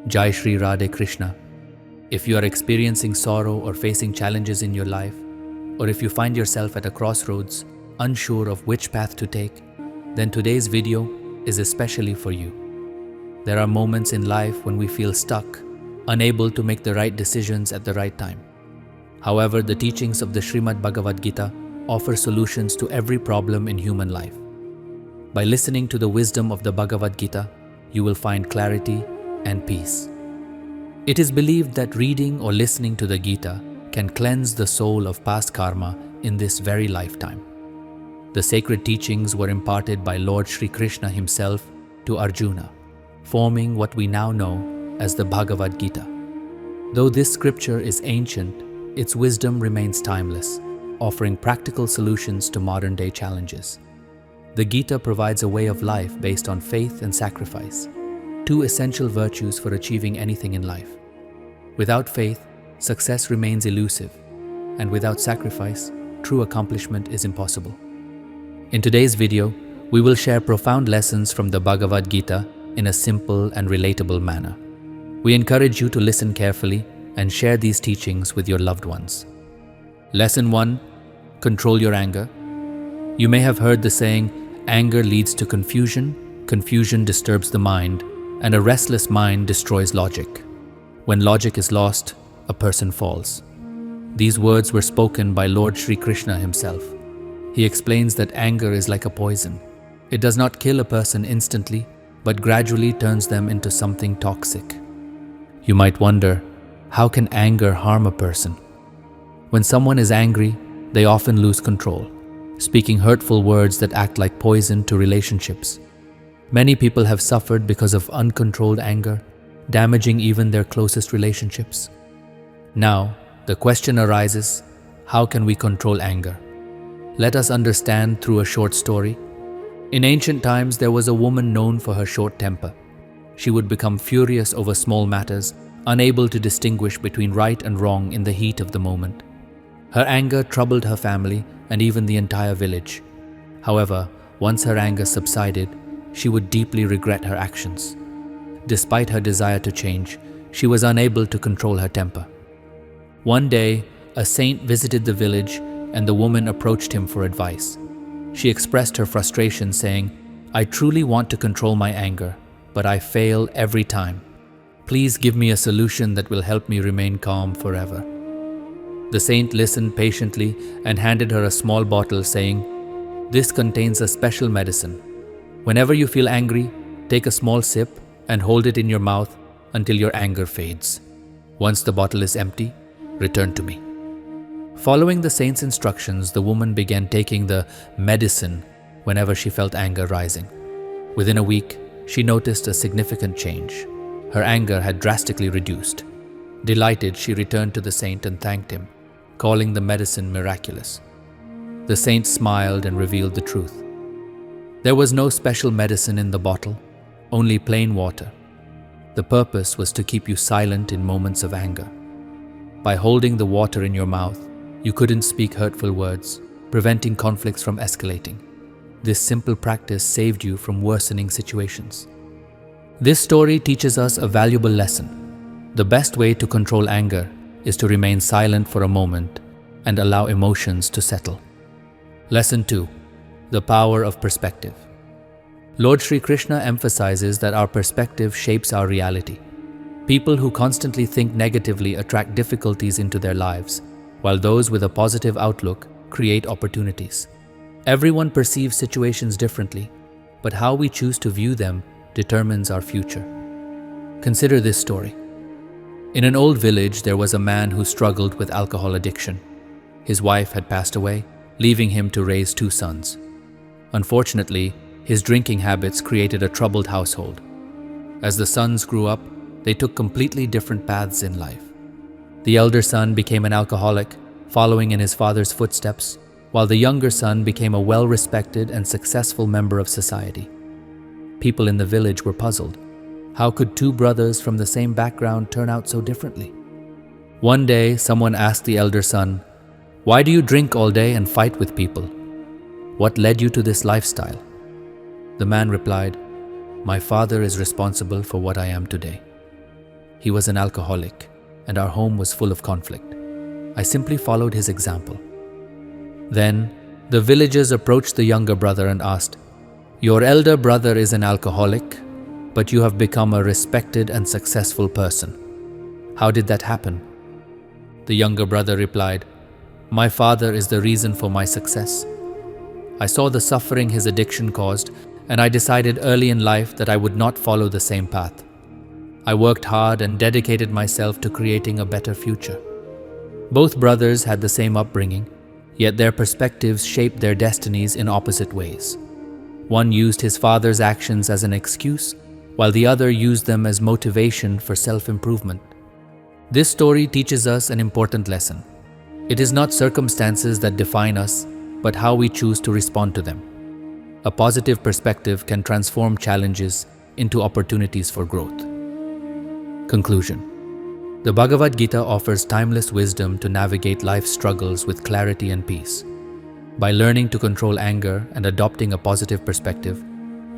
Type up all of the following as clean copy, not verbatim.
Jai Shri Radhe Krishna. If you are experiencing sorrow or facing challenges in your life, or if you find yourself at a crossroads, unsure of which path to take, then today's video is especially for you. There are moments in life when we feel stuck, unable to make the right decisions at the right time. However, the teachings of the Srimad Bhagavad Gita offer solutions to every problem in human life. By listening to the wisdom of the Bhagavad Gita, you will find clarity and peace. It is believed that reading or listening to the Gita can cleanse the soul of past karma in this very lifetime. The sacred teachings were imparted by Lord Shri Krishna himself to Arjuna, forming what we now know as the Bhagavad Gita. Though this scripture is ancient, its wisdom remains timeless, offering practical solutions to modern-day challenges. The Gita provides a way of life based on faith and sacrifice, two essential virtues for achieving anything in life. Without faith, success remains elusive, and without sacrifice, true accomplishment is impossible. In today's video, we will share profound lessons from the Bhagavad Gita in a simple and relatable manner. We encourage you to listen carefully and share these teachings with your loved ones. Lesson 1. Control your anger. You may have heard the saying, anger leads to confusion, confusion disturbs the mind, and a restless mind destroys logic. When logic is lost, a person falls. These words were spoken by Lord Shri Krishna himself. He explains that anger is like a poison. It does not kill a person instantly, but gradually turns them into something toxic. You might wonder, how can anger harm a person? When someone is angry, they often lose control, speaking hurtful words that act like poison to relationships. Many people have suffered because of uncontrolled anger, damaging even their closest relationships. Now, the question arises, how can we control anger? Let us understand through a short story. In ancient times, there was a woman known for her short temper. She would become furious over small matters, unable to distinguish between right and wrong in the heat of the moment. Her anger troubled her family and even the entire village. However, once her anger subsided, she would deeply regret her actions. Despite her desire to change, she was unable to control her temper. One day, a saint visited the village and the woman approached him for advice. She expressed her frustration, saying, "I truly want to control my anger, but I fail every time. Please give me a solution that will help me remain calm forever." The saint listened patiently and handed her a small bottle, saying, "This contains a special medicine. Whenever you feel angry, take a small sip and hold it in your mouth until your anger fades. Once the bottle is empty, return to me." Following the saint's instructions, the woman began taking the medicine whenever she felt anger rising. Within a week, she noticed a significant change. Her anger had drastically reduced. Delighted, she returned to the saint and thanked him, calling the medicine miraculous. The saint smiled and revealed the truth. There was no special medicine in the bottle, only plain water. The purpose was to keep you silent in moments of anger. By holding the water in your mouth, you couldn't speak hurtful words, preventing conflicts from escalating. This simple practice saved you from worsening situations. This story teaches us a valuable lesson. The best way to control anger is to remain silent for a moment and allow emotions to settle. Lesson 2. The power of perspective. Lord Shri Krishna emphasizes that our perspective shapes our reality. People who constantly think negatively attract difficulties into their lives, while those with a positive outlook create opportunities. Everyone perceives situations differently, but how we choose to view them determines our future. Consider this story. In an old village, there was a man who struggled with alcohol addiction. His wife had passed away, leaving him to raise 2 sons. Unfortunately, his drinking habits created a troubled household. As the sons grew up, they took completely different paths in life. The elder son became an alcoholic, following in his father's footsteps, while the younger son became a well-respected and successful member of society. People in the village were puzzled. How could 2 brothers from the same background turn out so differently? One day, someone asked the elder son, "Why do you drink all day and fight with people? What led you to this lifestyle?" The man replied, "My father is responsible for what I am today." He was an alcoholic, and our home was full of conflict. I simply followed his example. Then, the villagers approached the younger brother and asked, "Your elder brother is an alcoholic, but you have become a respected and successful person. How did that happen?" The younger brother replied, "My father is the reason for my success. I saw the suffering his addiction caused, and I decided early in life that I would not follow the same path. I worked hard and dedicated myself to creating a better future." Both brothers had the same upbringing, yet their perspectives shaped their destinies in opposite ways. One used his father's actions as an excuse, while the other used them as motivation for self-improvement. This story teaches us an important lesson. It is not circumstances that define us, but how we choose to respond to them. A positive perspective can transform challenges into opportunities for growth. Conclusion. The Bhagavad Gita offers timeless wisdom to navigate life's struggles with clarity and peace. By learning to control anger and adopting a positive perspective,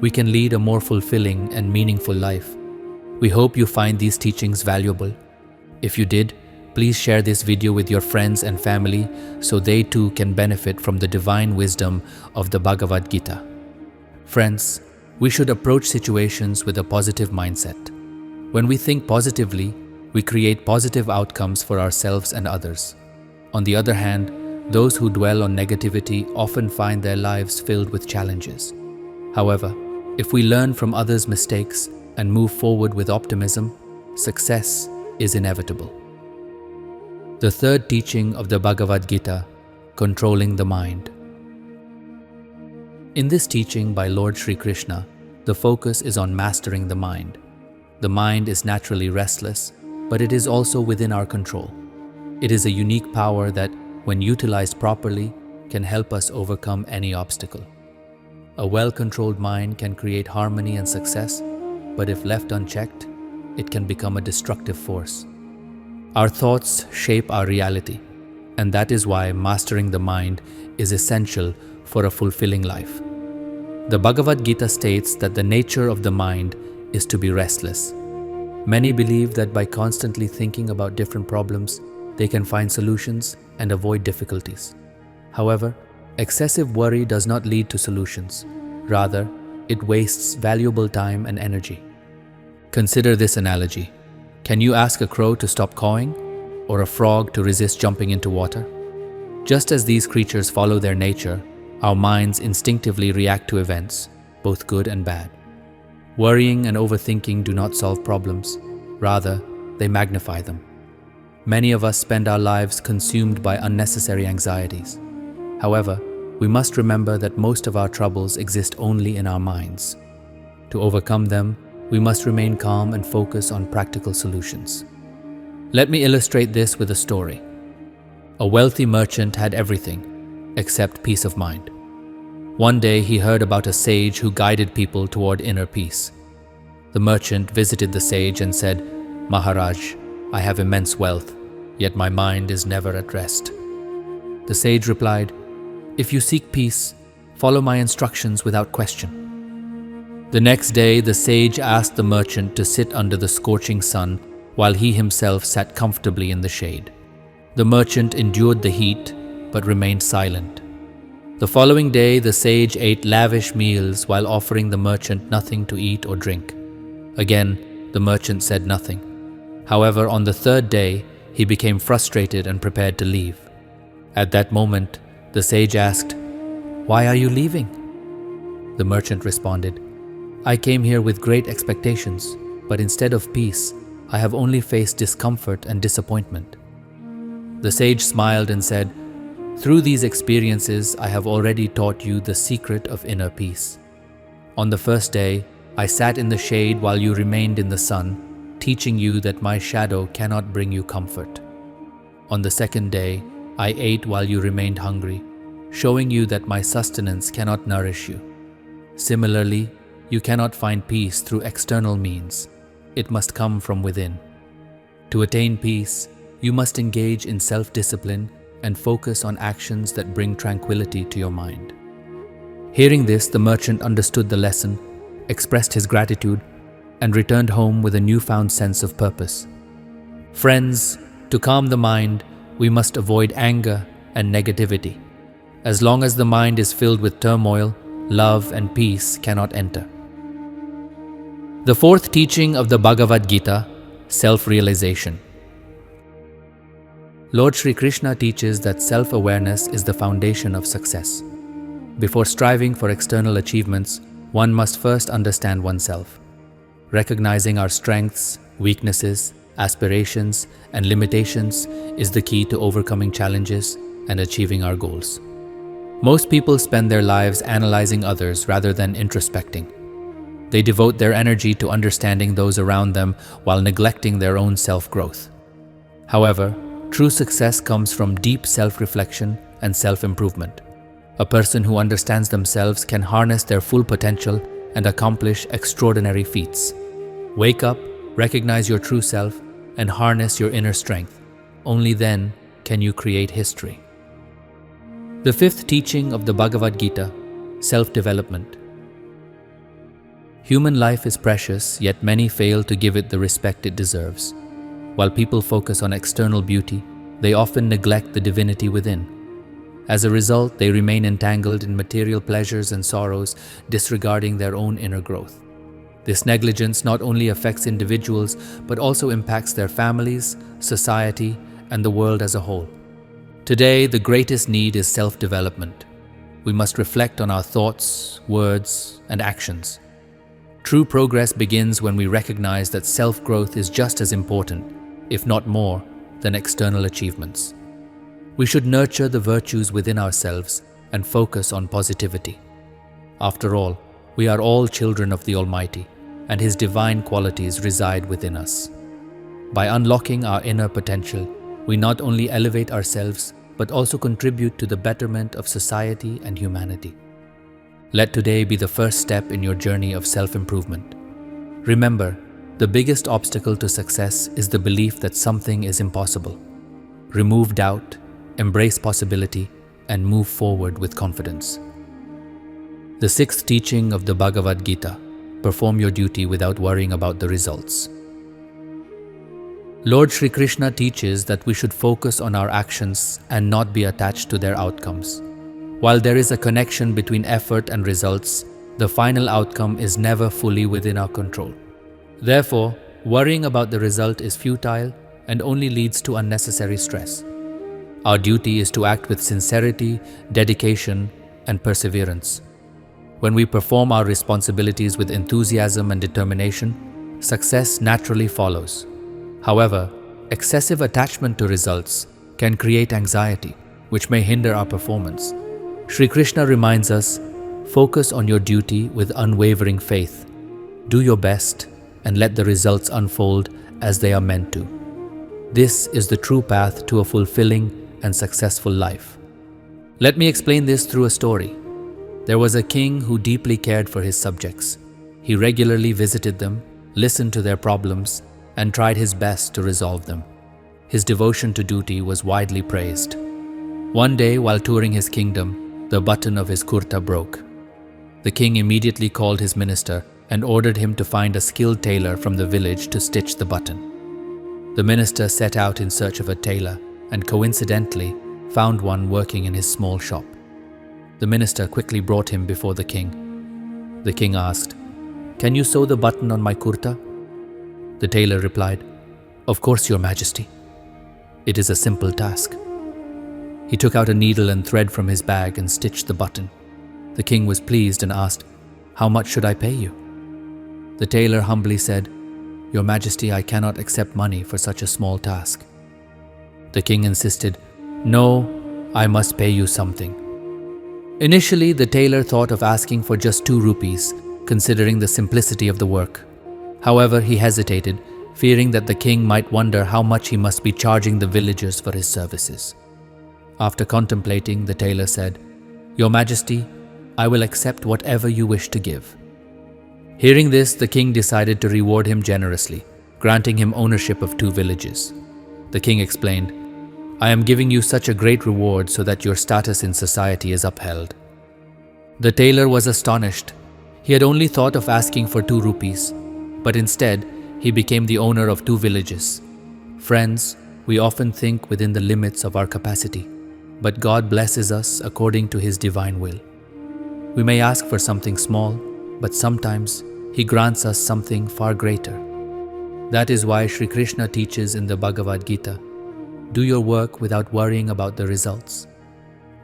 we can lead a more fulfilling and meaningful life. We hope you find these teachings valuable. If you did, please share this video with your friends and family so they too can benefit from the divine wisdom of the Bhagavad Gita. Friends, we should approach situations with a positive mindset. When we think positively, we create positive outcomes for ourselves and others. On the other hand, those who dwell on negativity often find their lives filled with challenges. However, if we learn from others' mistakes and move forward with optimism, success is inevitable. The third teaching of the Bhagavad Gita, controlling the mind. In this teaching by Lord Shri Krishna, the focus is on mastering the mind. The mind is naturally restless, but it is also within our control. It is a unique power that, when utilized properly, can help us overcome any obstacle. A well-controlled mind can create harmony and success, but if left unchecked, it can become a destructive force. Our thoughts shape our reality, and that is why mastering the mind is essential for a fulfilling life. The Bhagavad Gita states that the nature of the mind is to be restless. Many believe that by constantly thinking about different problems, they can find solutions and avoid difficulties. However, excessive worry does not lead to solutions. Rather, it wastes valuable time and energy. Consider this analogy. Can you ask a crow to stop cawing, or a frog to resist jumping into water? Just as these creatures follow their nature, our minds instinctively react to events, both good and bad. Worrying and overthinking do not solve problems. Rather, they magnify them. Many of us spend our lives consumed by unnecessary anxieties. However, we must remember that most of our troubles exist only in our minds. To overcome them, we must remain calm and focus on practical solutions. Let me illustrate this with a story. A wealthy merchant had everything except peace of mind. One day he heard about a sage who guided people toward inner peace. The merchant visited the sage and said, "Maharaj, I have immense wealth, yet my mind is never at rest." The sage replied, "If you seek peace, follow my instructions without question." The next day, the sage asked the merchant to sit under the scorching sun while he himself sat comfortably in the shade. The merchant endured the heat but remained silent. The following day, the sage ate lavish meals while offering the merchant nothing to eat or drink. Again, the merchant said nothing. However, on the third day, he became frustrated and prepared to leave. At that moment, the sage asked, "Why are you leaving?" The merchant responded, "I came here with great expectations, but instead of peace, I have only faced discomfort and disappointment." The sage smiled and said, "Through these experiences, I have already taught you the secret of inner peace. On the first day, I sat in the shade while you remained in the sun, teaching you that my shadow cannot bring you comfort. On the second day, I ate while you remained hungry, showing you that my sustenance cannot nourish you. Similarly, you cannot find peace through external means. It must come from within. To attain peace, you must engage in self-discipline and focus on actions that bring tranquility to your mind." Hearing this, the merchant understood the lesson, expressed his gratitude, and returned home with a newfound sense of purpose. Friends, to calm the mind, we must avoid anger and negativity. As long as the mind is filled with turmoil, love and peace cannot enter. The fourth teaching of the Bhagavad Gita, self-realization. Lord Shri Krishna teaches that self-awareness is the foundation of success. Before striving for external achievements, one must first understand oneself. Recognizing our strengths, weaknesses, aspirations, and limitations is the key to overcoming challenges and achieving our goals. Most people spend their lives analyzing others rather than introspecting. They devote their energy to understanding those around them while neglecting their own self-growth. However, true success comes from deep self-reflection and self-improvement. A person who understands themselves can harness their full potential and accomplish extraordinary feats. Wake up, recognize your true self, and harness your inner strength. Only then can you create history. The fifth teaching of the Bhagavad Gita, self-development. Human life is precious, yet many fail to give it the respect it deserves. While people focus on external beauty, they often neglect the divinity within. As a result, they remain entangled in material pleasures and sorrows, disregarding their own inner growth. This negligence not only affects individuals, but also impacts their families, society, and the world as a whole. Today, the greatest need is self-development. We must reflect on our thoughts, words, and actions. True progress begins when we recognize that self-growth is just as important, if not more, than external achievements. We should nurture the virtues within ourselves and focus on positivity. After all, we are all children of the Almighty, and His divine qualities reside within us. By unlocking our inner potential, we not only elevate ourselves, but also contribute to the betterment of society and humanity. Let today be the first step in your journey of self-improvement. Remember, the biggest obstacle to success is the belief that something is impossible. Remove doubt, embrace possibility, and move forward with confidence. The sixth teaching of the Bhagavad Gita, perform your duty without worrying about the results. Lord Shri Krishna teaches that we should focus on our actions and not be attached to their outcomes. While there is a connection between effort and results, the final outcome is never fully within our control. Therefore, worrying about the result is futile and only leads to unnecessary stress. Our duty is to act with sincerity, dedication, and perseverance. When we perform our responsibilities with enthusiasm and determination, success naturally follows. However, excessive attachment to results can create anxiety, which may hinder our performance. Shri Krishna reminds us, focus on your duty with unwavering faith. Do your best and let the results unfold as they are meant to. This is the true path to a fulfilling and successful life. Let me explain this through a story. There was a king who deeply cared for his subjects. He regularly visited them, listened to their problems, and tried his best to resolve them. His devotion to duty was widely praised. One day, while touring his kingdom, the button of his kurta broke. The king immediately called his minister and ordered him to find a skilled tailor from the village to stitch the button. The minister set out in search of a tailor and coincidentally found one working in his small shop. The minister quickly brought him before the king. The king asked, "Can you sew the button on my kurta?" The tailor replied, "Of course, Your Majesty. It is a simple task." He took out a needle and thread from his bag and stitched the button. The king was pleased and asked, "How much should I pay you?" The tailor humbly said, "Your Majesty, I cannot accept money for such a small task." The king insisted, "No, I must pay you something." Initially, the tailor thought of asking for just 2 rupees, considering the simplicity of the work. However, he hesitated, fearing that the king might wonder how much he must be charging the villagers for his services. After contemplating, the tailor said, "Your Majesty, I will accept whatever you wish to give." Hearing this, the king decided to reward him generously, granting him ownership of 2 villages. The king explained, "I am giving you such a great reward so that your status in society is upheld." The tailor was astonished. He had only thought of asking for 2 rupees, but instead, he became the owner of 2 villages. Friends, we often think within the limits of our capacity, but God blesses us according to His divine will. We may ask for something small, but sometimes He grants us something far greater. That is why Shri Krishna teaches in the Bhagavad Gita, do your work without worrying about the results.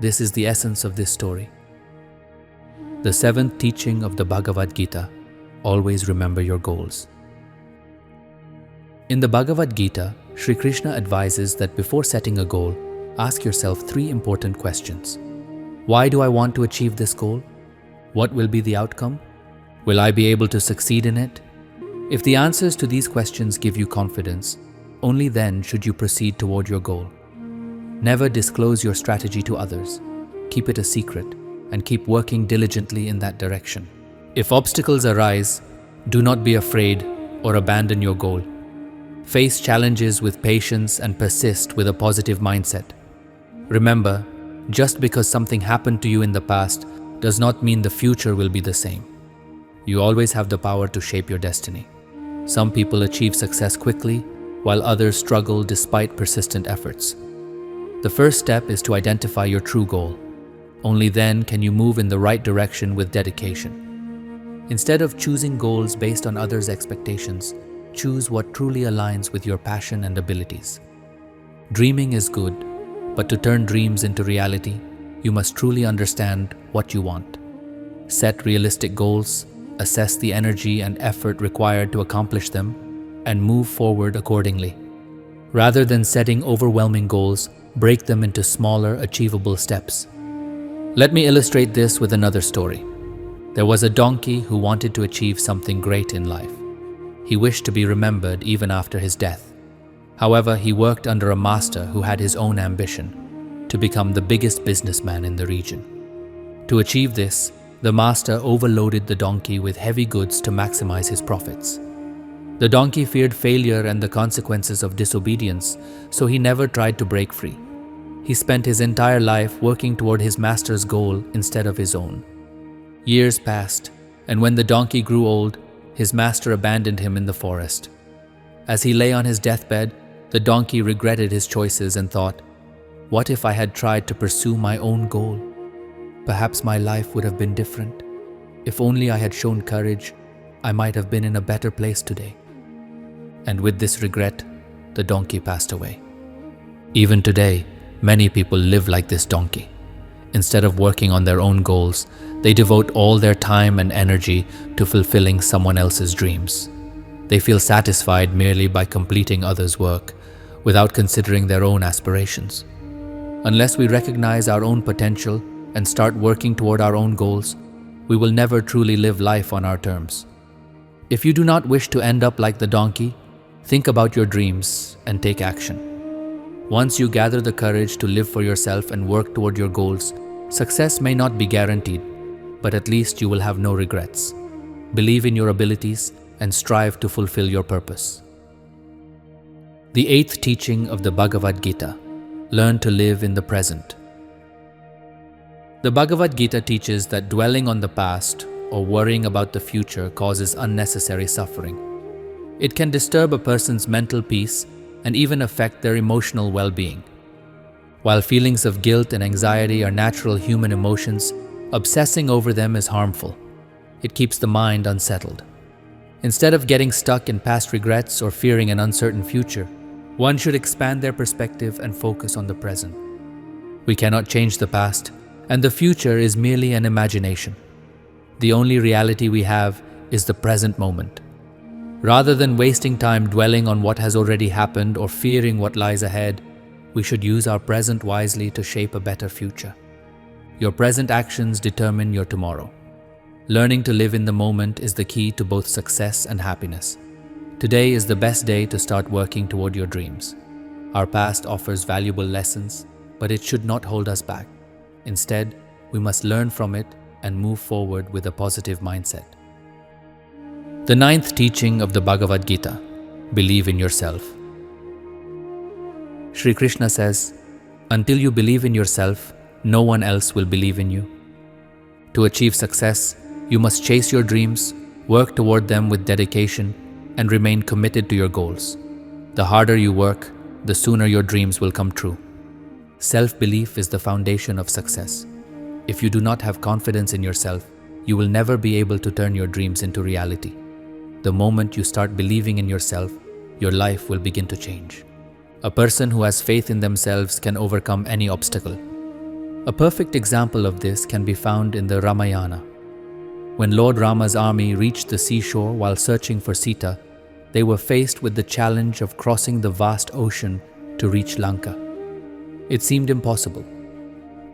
This is the essence of this story. The 7th teaching of the Bhagavad Gita, always remember your goals. In the Bhagavad Gita, Shri Krishna advises that before setting a goal, ask yourself 3 important questions. Why do I want to achieve this goal? What will be the outcome? Will I be able to succeed in it? If the answers to these questions give you confidence, only then should you proceed toward your goal. Never disclose your strategy to others. Keep it a secret and keep working diligently in that direction. If obstacles arise, do not be afraid or abandon your goal. Face challenges with patience and persist with a positive mindset. Remember, just because something happened to you in the past does not mean the future will be the same. You always have the power to shape your destiny. Some people achieve success quickly, while others struggle despite persistent efforts. The first step is to identify your true goal. Only then can you move in the right direction with dedication. Instead of choosing goals based on others' expectations, choose what truly aligns with your passion and abilities. Dreaming is good, but to turn dreams into reality, you must truly understand what you want. Set realistic goals, assess the energy and effort required to accomplish them, and move forward accordingly. Rather than setting overwhelming goals, break them into smaller, achievable steps. Let me illustrate this with another story. There was a donkey who wanted to achieve something great in life. He wished to be remembered even after his death. However, he worked under a master who had his own ambition, to become the biggest businessman in the region. To achieve this, the master overloaded the donkey with heavy goods to maximize his profits. The donkey feared failure and the consequences of disobedience, so he never tried to break free. He spent his entire life working toward his master's goal instead of his own. Years passed, and when the donkey grew old, his master abandoned him in the forest. As he lay on his deathbed, the donkey regretted his choices and thought, what if I had tried to pursue my own goal? Perhaps my life would have been different. If only I had shown courage, I might have been in a better place today. And with this regret, the donkey passed away. Even today, many people live like this donkey. Instead of working on their own goals, they devote all their time and energy to fulfilling someone else's dreams. They feel satisfied merely by completing others' work, without considering their own aspirations. Unless we recognize our own potential and start working toward our own goals, we will never truly live life on our terms. If you do not wish to end up like the donkey, think about your dreams and take action. Once you gather the courage to live for yourself and work toward your goals, success may not be guaranteed, but at least you will have no regrets. Believe in your abilities and strive to fulfill your purpose. The 8th teaching of the Bhagavad Gita: learn to live in the present. The Bhagavad Gita teaches that dwelling on the past or worrying about the future causes unnecessary suffering. It can disturb a person's mental peace and even affect their emotional well-being. While feelings of guilt and anxiety are natural human emotions, obsessing over them is harmful. It keeps the mind unsettled. Instead of getting stuck in past regrets or fearing an uncertain future, one should expand their perspective and focus on the present. We cannot change the past, and the future is merely an imagination. The only reality we have is the present moment. Rather than wasting time dwelling on what has already happened or fearing what lies ahead, we should use our present wisely to shape a better future. Your present actions determine your tomorrow. Learning to live in the moment is the key to both success and happiness. Today is the best day to start working toward your dreams. Our past offers valuable lessons, but it should not hold us back. Instead, we must learn from it and move forward with a positive mindset. The 9th teaching of the Bhagavad Gita: believe in yourself. Shri Krishna says, until you believe in yourself, no one else will believe in you. To achieve success, you must chase your dreams, work toward them with dedication, and remain committed to your goals. The harder you work, the sooner your dreams will come true. Self-belief is the foundation of success. If you do not have confidence in yourself, you will never be able to turn your dreams into reality. The moment you start believing in yourself, your life will begin to change. A person who has faith in themselves can overcome any obstacle. A perfect example of this can be found in the Ramayana. When Lord Rama's army reached the seashore while searching for Sita, they were faced with the challenge of crossing the vast ocean to reach Lanka. It seemed impossible.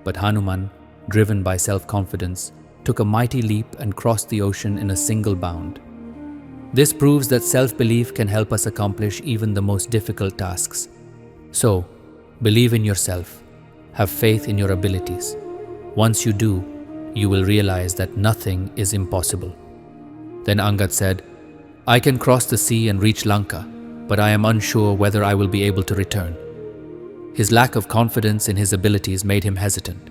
But Hanuman, driven by self-confidence, took a mighty leap and crossed the ocean in a single bound. This proves that self-belief can help us accomplish even the most difficult tasks. So, believe in yourself. Have faith in your abilities. Once you do, you will realize that nothing is impossible. Then Angad said, "I can cross the sea and reach Lanka, but I am unsure whether I will be able to return." His lack of confidence in his abilities made him hesitant.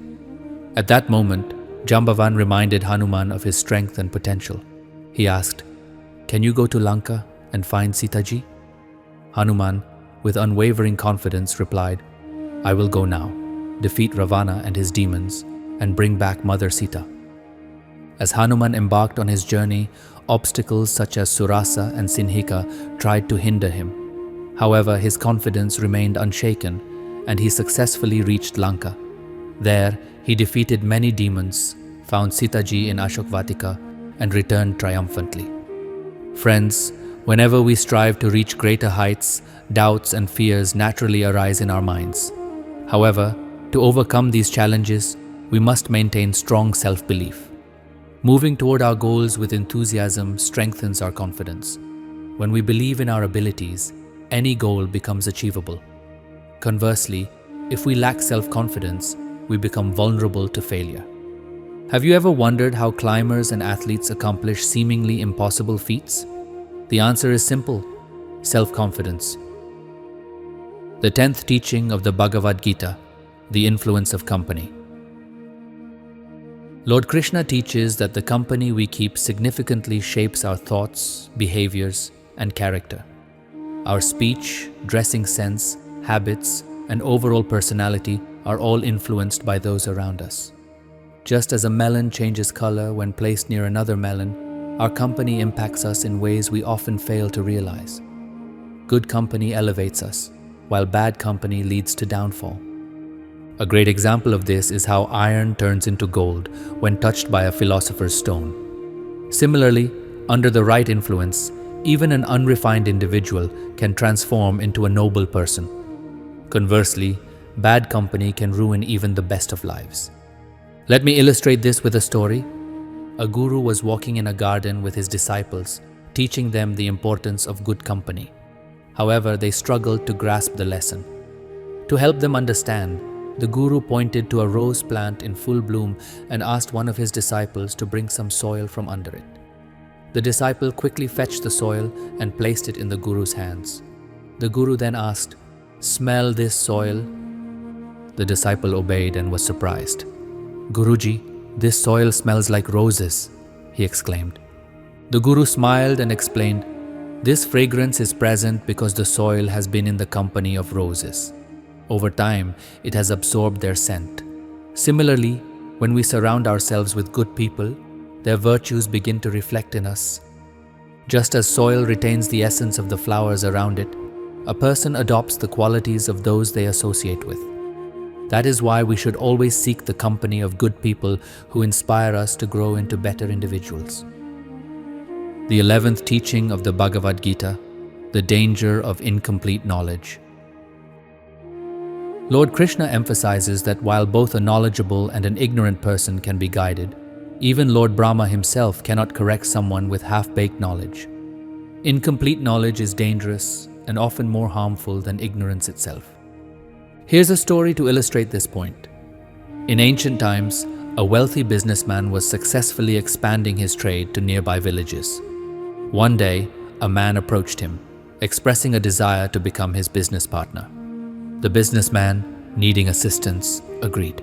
At that moment, Jambavan reminded Hanuman of his strength and potential. He asked, "Can you go to Lanka and find Sitaji?" Hanuman, with unwavering confidence, replied, "I will go now, defeat Ravana and his demons, and bring back Mother Sita." As Hanuman embarked on his journey, obstacles such as Surasa and Sinhika tried to hinder him. However, his confidence remained unshaken, and he successfully reached Lanka. There, he defeated many demons, found Sitaji in Ashokvatika, and returned triumphantly. Friends, whenever we strive to reach greater heights, doubts and fears naturally arise in our minds. However, to overcome these challenges, we must maintain strong self-belief. Moving toward our goals with enthusiasm strengthens our confidence. When we believe in our abilities, any goal becomes achievable. Conversely, if we lack self-confidence, we become vulnerable to failure. Have you ever wondered how climbers and athletes accomplish seemingly impossible feats? The answer is simple: self-confidence. The 10th teaching of the Bhagavad Gita, the influence of company. Lord Krishna teaches that the company we keep significantly shapes our thoughts, behaviors, and character. Our speech, dressing sense, habits, and overall personality are all influenced by those around us. Just as a melon changes color when placed near another melon, our company impacts us in ways we often fail to realize. Good company elevates us, while bad company leads to downfall. A great example of this is how iron turns into gold when touched by a philosopher's stone. Similarly, under the right influence, even an unrefined individual can transform into a noble person. Conversely, bad company can ruin even the best of lives. Let me illustrate this with a story. A guru was walking in a garden with his disciples, teaching them the importance of good company. However, they struggled to grasp the lesson. To help them understand, the guru pointed to a rose plant in full bloom and asked one of his disciples to bring some soil from under it. The disciple quickly fetched the soil and placed it in the guru's hands. The guru then asked, "Smell this soil?" The disciple obeyed and was surprised. "Guruji, this soil smells like roses," he exclaimed. The guru smiled and explained, "This fragrance is present because the soil has been in the company of roses. Over time, it has absorbed their scent. Similarly, when we surround ourselves with good people, their virtues begin to reflect in us. Just as soil retains the essence of the flowers around it, a person adopts the qualities of those they associate with. That is why we should always seek the company of good people who inspire us to grow into better individuals." The 11th teaching of the Bhagavad Gita, the danger of incomplete knowledge. Lord Krishna emphasizes that while both a knowledgeable and an ignorant person can be guided, even Lord Brahma himself cannot correct someone with half-baked knowledge. Incomplete knowledge is dangerous and often more harmful than ignorance itself. Here's a story to illustrate this point. In ancient times, a wealthy businessman was successfully expanding his trade to nearby villages. One day, a man approached him, expressing a desire to become his business partner. The businessman, needing assistance, agreed.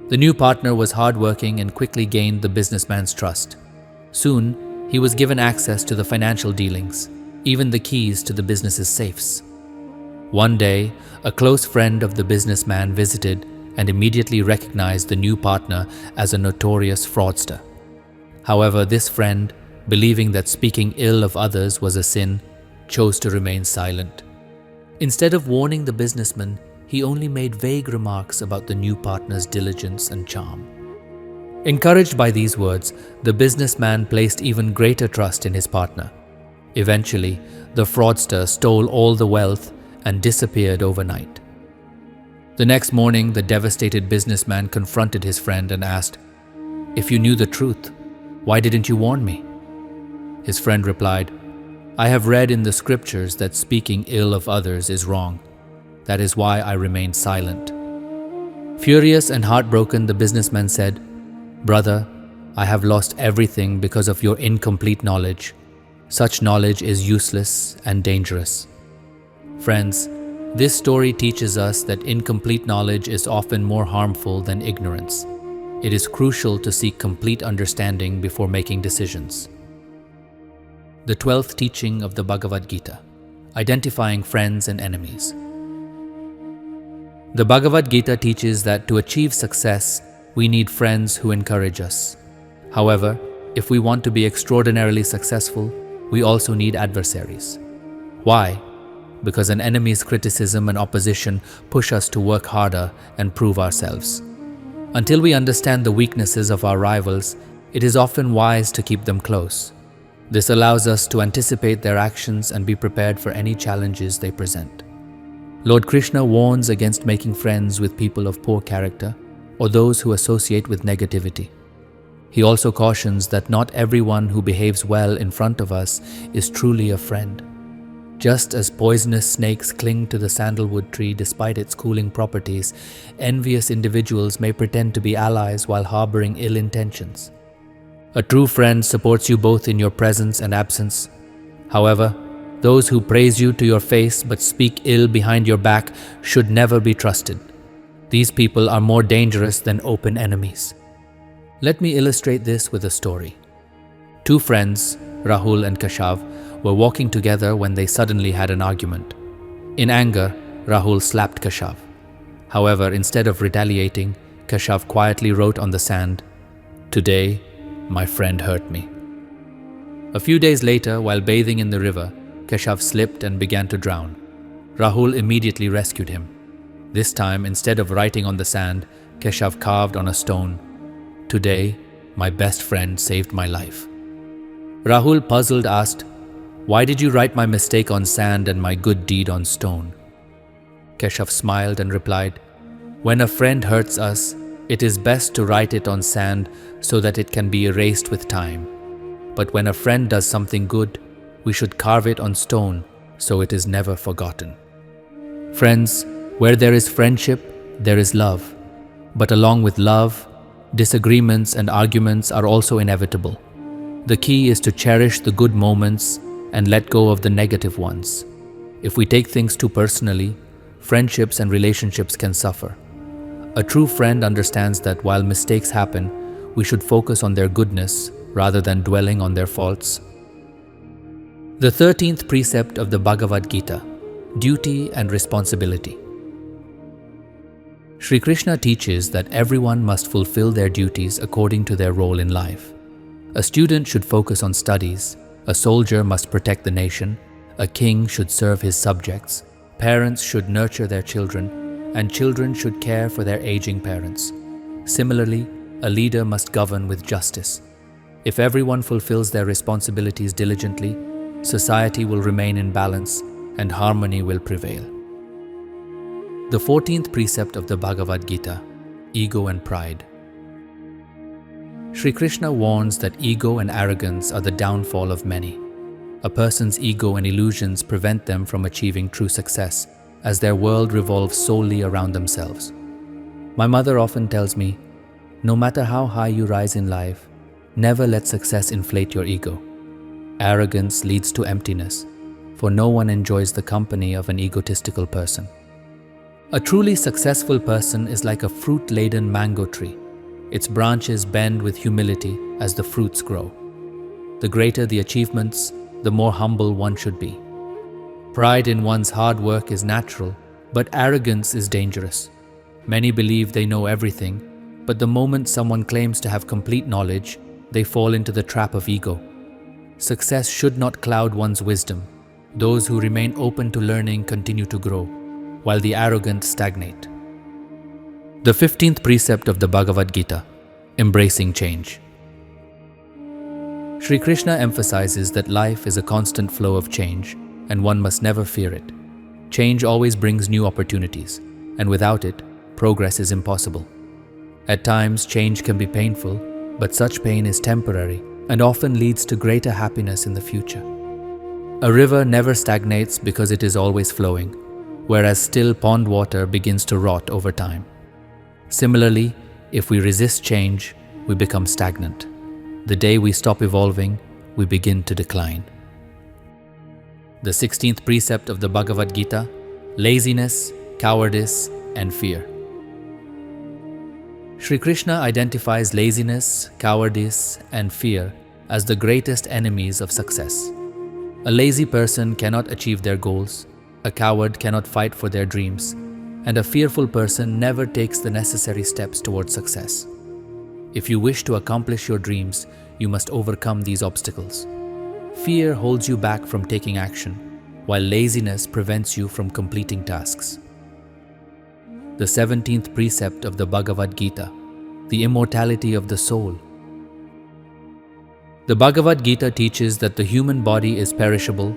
The new partner was hardworking and quickly gained the businessman's trust. Soon, he was given access to the financial dealings. even the keys to the business's safes. One day, a close friend of the businessman visited and immediately recognized the new partner as a notorious fraudster. However, this friend, believing that speaking ill of others was a sin, chose to remain silent. Instead of warning the businessman, he only made vague remarks about the new partner's diligence and charm. Encouraged by these words, the businessman placed even greater trust in his partner. Eventually, the fraudster stole all the wealth and disappeared overnight. The next morning, the devastated businessman confronted his friend and asked, "If you knew the truth, why didn't you warn me?" His friend replied, "I have read in the scriptures that speaking ill of others is wrong. That is why I remained silent." Furious and heartbroken, the businessman said, "Brother, I have lost everything because of your incomplete knowledge. Such knowledge is useless and dangerous." Friends, this story teaches us that incomplete knowledge is often more harmful than ignorance. It is crucial to seek complete understanding before making decisions. The 12th teaching of the Bhagavad Gita: Identifying Friends and Enemies. The Bhagavad Gita teaches that to achieve success, we need friends who encourage us. However, if we want to be extraordinarily successful, we also need adversaries. Why? Because an enemy's criticism and opposition push us to work harder and prove ourselves. Until we understand the weaknesses of our rivals, it is often wise to keep them close. This allows us to anticipate their actions and be prepared for any challenges they present. Lord Krishna warns against making friends with people of poor character or those who associate with negativity. He also cautions that not everyone who behaves well in front of us is truly a friend. Just as poisonous snakes cling to the sandalwood tree despite its cooling properties, envious individuals may pretend to be allies while harboring ill intentions. A true friend supports you both in your presence and absence. However, those who praise you to your face but speak ill behind your back should never be trusted. These people are more dangerous than open enemies. Let me illustrate this with a story. Two friends, Rahul and Kashav, were walking together when they suddenly had an argument. In anger, Rahul slapped Kashav. However, instead of retaliating, Kashav quietly wrote on the sand, "Today, my friend hurt me." A few days later, while bathing in the river, Kashav slipped and began to drown. Rahul immediately rescued him. This time, instead of writing on the sand, Kashav carved on a stone, "Today, my best friend saved my life." Rahul, puzzled, asked, "Why did you write my mistake on sand and my good deed on stone?" Kashav smiled and replied, "When a friend hurts us, it is best to write it on sand so that it can be erased with time. But when a friend does something good, we should carve it on stone so it is never forgotten." Friends, where there is friendship, there is love. But along with love, disagreements and arguments are also inevitable. The key is to cherish the good moments and let go of the negative ones. If we take things too personally, friendships and relationships can suffer. A true friend understands that while mistakes happen, we should focus on their goodness rather than dwelling on their faults. The 13th precept of the Bhagavad Gita: Duty and Responsibility. Shri Krishna teaches that everyone must fulfill their duties according to their role in life. A student should focus on studies, a soldier must protect the nation, a king should serve his subjects, parents should nurture their children, and children should care for their aging parents. Similarly, a leader must govern with justice. If everyone fulfills their responsibilities diligently, society will remain in balance and harmony will prevail. The 14th precept of the Bhagavad Gita: Ego and Pride. Shri Krishna warns that ego and arrogance are the downfall of many. A person's ego and illusions prevent them from achieving true success, as their world revolves solely around themselves. My mother often tells me, no matter how high you rise in life, never let success inflate your ego. Arrogance leads to emptiness, for no one enjoys the company of an egotistical person. A truly successful person is like a fruit-laden mango tree. Its branches bend with humility as the fruits grow. The greater the achievements, the more humble one should be. Pride in one's hard work is natural, but arrogance is dangerous. Many believe they know everything, but the moment someone claims to have complete knowledge, they fall into the trap of ego. Success should not cloud one's wisdom. Those who remain open to learning continue to grow, while the arrogant stagnate. The 15th precept of the Bhagavad Gita, embracing change. Shri Krishna emphasizes that life is a constant flow of change, and one must never fear it. Change always brings new opportunities, and without it, progress is impossible. At times, change can be painful, but such pain is temporary and often leads to greater happiness in the future. A river never stagnates because it is always flowing, whereas still pond water begins to rot over time. Similarly, if we resist change, we become stagnant. The day we stop evolving, we begin to decline. The 16th precept of the Bhagavad Gita, laziness, cowardice, and fear. Shri Krishna identifies laziness, cowardice, and fear as the greatest enemies of success. A lazy person cannot achieve their goals, a coward cannot fight for their dreams, and a fearful person never takes the necessary steps towards success. If you wish to accomplish your dreams, you must overcome these obstacles. Fear holds you back from taking action, while laziness prevents you from completing tasks. The 17th precept of the Bhagavad Gita, the immortality of the soul. The Bhagavad Gita teaches that the human body is perishable,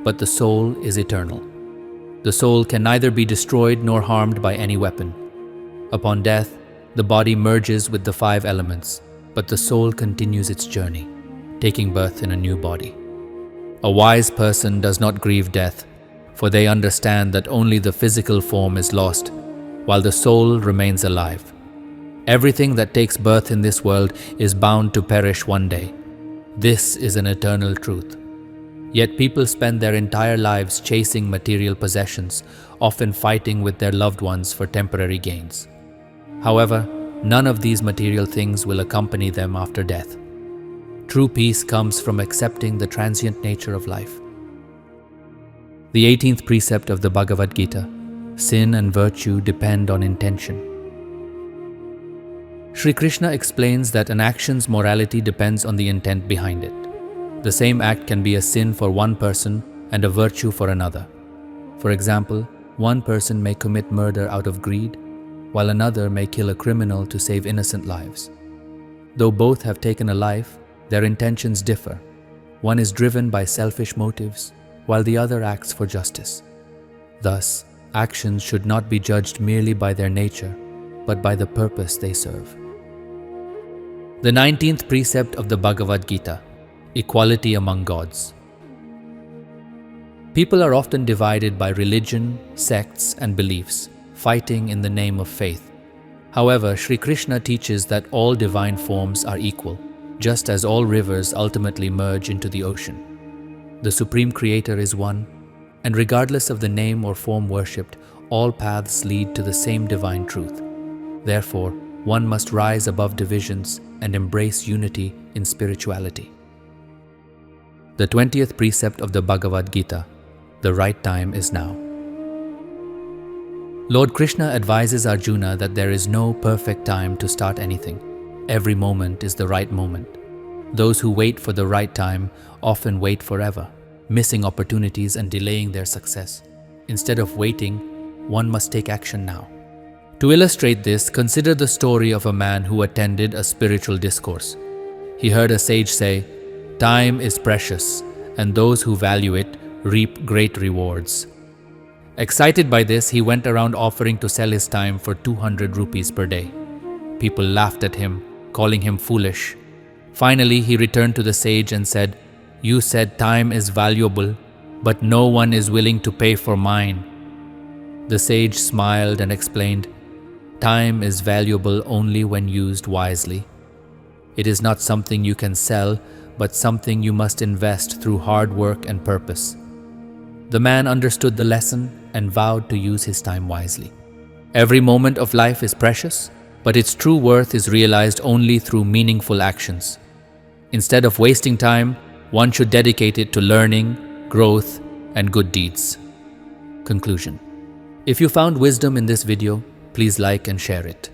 but the soul is eternal. The soul can neither be destroyed nor harmed by any weapon. Upon death, the body merges with the 5 elements, but the soul continues its journey, taking birth in a new body. A wise person does not grieve death, for they understand that only the physical form is lost, while the soul remains alive. Everything that takes birth in this world is bound to perish one day. This is an eternal truth. Yet people spend their entire lives chasing material possessions, often fighting with their loved ones for temporary gains. However, none of these material things will accompany them after death. True peace comes from accepting the transient nature of life. The 18th precept of the Bhagavad Gita, sin and virtue depend on intention. Shri Krishna explains that an action's morality depends on the intent behind it. The same act can be a sin for one person and a virtue for another. For example, one person may commit murder out of greed, while another may kill a criminal to save innocent lives. Though both have taken a life, their intentions differ. One is driven by selfish motives, while the other acts for justice. Thus, actions should not be judged merely by their nature, but by the purpose they serve. The 19th precept of the Bhagavad Gita, equality among gods. People are often divided by religion, sects, and beliefs, fighting in the name of faith. However, Shri Krishna teaches that all divine forms are equal, just as all rivers ultimately merge into the ocean. The Supreme Creator is one, and regardless of the name or form worshipped, all paths lead to the same divine truth. Therefore, one must rise above divisions and embrace unity in spirituality. The 20th precept of the Bhagavad Gita, the right time is now. Lord Krishna advises Arjuna that there is no perfect time to start anything. Every moment is the right moment. Those who wait for the right time often wait forever, missing opportunities and delaying their success. Instead of waiting, one must take action now. To illustrate this, consider the story of a man who attended a spiritual discourse. He heard a sage say, "Time is precious, and those who value it reap great rewards." Excited by this, he went around offering to sell his time for 200 rupees per day. People laughed at him, calling him foolish. Finally, he returned to the sage and said, "You said time is valuable, but no one is willing to pay for mine." The sage smiled and explained, "Time is valuable only when used wisely. It is not something you can sell, but something you must invest through hard work and purpose." The man understood the lesson and vowed to use his time wisely. Every moment of life is precious, but its true worth is realized only through meaningful actions. Instead of wasting time, One should dedicate it to learning, growth, and good deeds. Conclusion. If you found wisdom in this video, please like and share it.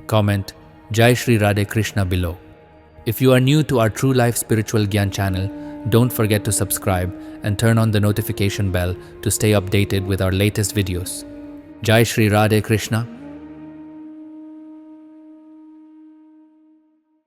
Comment Jai Shri Radhe Krishna below. If you are new to our True Life Spiritual Gyan channel, don't forget to subscribe and turn on the notification bell to stay updated with our latest videos. Jai Shri Radhe Krishna.